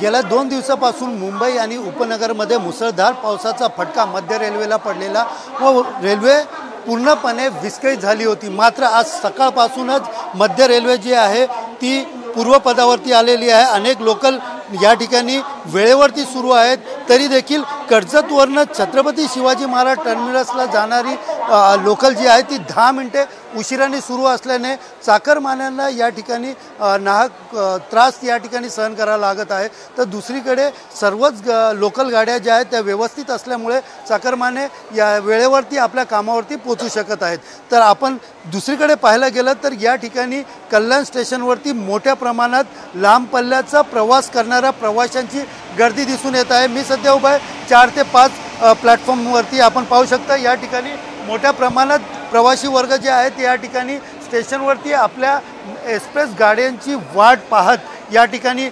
गेल्या 2 दिवसापासून मुंबई आणि उपनगरमध्ये मुसळधार पावसाचा फटका मध्य रेल्वेला पडलेला व रेल्वे पूर्णपणे विस्कळीत झाली होती। मात्र आज सकाळपासूनच मध्य रेल्वे जी आहे ती पूर्वपदावरती आलेली आहे। अनेक लोकल या ठिकाणी वेळेवरती सुरू आहेत, तरी देखील कर्जतवरनं छत्रपती शिवाजी महाराज टर्मिनसला जाणारी लोकल जी आहे ती 10 मिनिटे उशिराने सुरू असल्याने चाकरमान्यांना या ठिकाणी नाहक त्रास या ठिकाणी सहन करावा लागत आहे। तर दुसरीकडे सर्वच लोकल गाड्या ज्या आहेत त्या व्यवस्थित असल्यामुळे चाकरमाने या वेळेवरती आपल्या कामावरती पोहोचू शकत आहेत। तर आपण दुसरीकडे पाहायला गेलं तर या ठिकाणी कल्याण स्टेशनवरती मोठ्या प्रमाणात लांब पल्ल्याचा प्रवास करणाऱ्या प्रवाशांची गर्दी दिसून येत आहे। मी सध्या उभा आहे 4 ते 5 प्लॅटफॉर्मवरती। आपण पाहू शकता या ठिकाणी मोठ्या प्रमाणात प्रवासी वर्ग जे आहेत या ठिकाणी स्टेशनवरती आपल्या एक्सप्रेस गाड्यांची वाट पाहत या ठिकाणी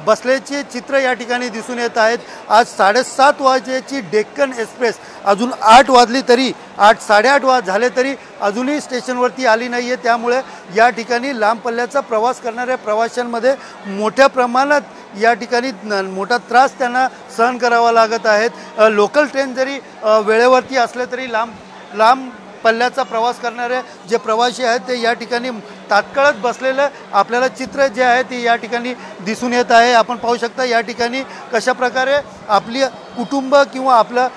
बसल्याचे चित्र या ठिकाणी दिसून येत आहेत। आज 7:30 वाजेची डेक्कन एक्सप्रेस अजून 8 वाजली तरी 8-8:30 झाले तरी अजूनही स्टेशनवरती आली नाही आहे। त्यामुळे या ठिकाणी लांब पल्ल्याचा प्रवास करणाऱ्या प्रवाशांमध्ये मोठ्या प्रमाणात या ठिकाणी मोठा त्रास त्यांना सहन करावा लागत आहेत। लोकल ट्रेन जरी वेळेवरती असले तरी लांब पल्ल्याचा प्रवास करणारे जे प्रवासी आहेत ते या ठिकाणी तात्काळच बसलेलं आपल्याला चित्र जे आहे ते या ठिकाणी दिसून येत आहे। आपण पाहू शकता या ठिकाणी कशा प्रकारे आपली कुटुंब किंवा आपलं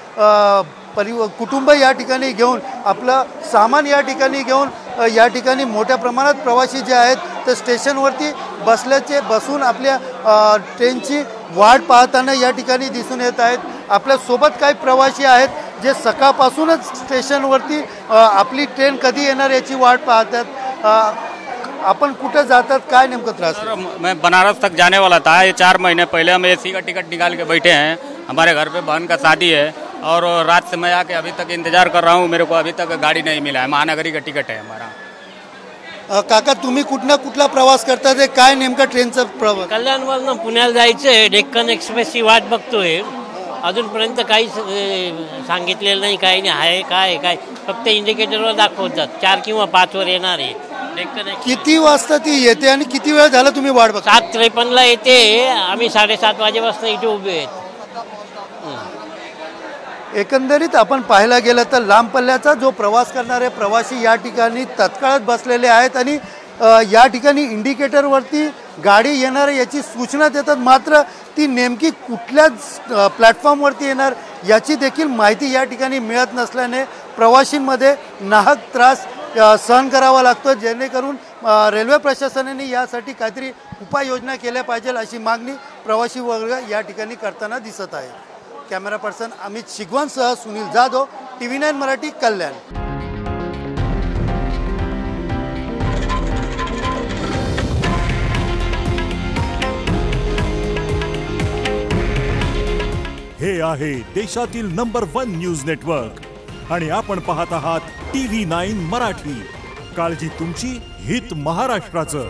कुटुंब या ठिकाणी घेऊन आपलं सामान या ठिकाणी घेऊन या ठिकाणी मोठ्या प्रमाणात प्रवासी जे आहेत ते स्टेशनवरती बसून आपल्या ट्रेनची वाट पाहताना या ठिकाणी दिसून येत आहेत। आपल्यासोबत काही प्रवासी आहेत जे सकाळपासूनच स्टेशनवरती आपली ट्रेन कधी येणार याची वाट पाहतात। अपन कुठे जातात, काय नेमकं त्रास? मैं बनारस तक जाने वाला था। ये 4 महीने पहले हम एसी का टिकट निकाल के बैठे हैं। हमारे घर पे बहन का शादी है और रात से मैं आके अभी तक इंतजार कर रहा हूँ। मेरे को अभी तक गाड़ी नहीं मिला है। महानगरी का टिकट है हमारा। काका तुम्ही कुठला प्रवास करता ते काय नेमका ट्रेनचा प्रवास? कल्याणवरून पुण्याला जायचं आहे। डेक्कन एक्सप्रेसची वाट बघतोय। अजूनपर्यंत काही सांगितलेलं नाही, काही नाही आहे काय फक्त इंडिकेटरवर दाखवतात 4 किंवा 5 वर येणार आहे डेक्कन। किती वाजता ती येते आणि किती वेळ झाला तुम्ही वाट बघता? 7:53ला येते। आम्ही 7:30 वाजेपासून इथे उभे आहेत। एकंदरीत आपण पाहायला गेलं तर लांब पल्ल्याचा जो प्रवास करणारे प्रवासी या ठिकाणी तत्काळच बसलेले आहेत आणि या ठिकाणी इंडिकेटरवरती गाडी येणार याची सूचना देतात, मात्र ती नेमकी कुठल्याच प्लॅटफॉर्मवरती येणार याची देखील माहिती या ठिकाणी मिळत नसल्याने प्रवाशींमध्ये नाहक त्रास सहन करावा लागतो। जेणेकरून रेल्वे प्रशासनाने यासाठी काहीतरी उपाययोजना केल्या पाहिजे अशी मागणी प्रवासी वर्ग या ठिकाणी करताना दिसत आहे। कॅमेरा पर्सन अमित शिगवणसह सुनील जाधव, TV9 मराठी, कल्याण। हे आहे देशातील नंबर 1 न्यूज नेटवर्क आणि आपण पाहत आहात TV9 मराठी। काळजी तुमची, हित महाराष्ट्राचं।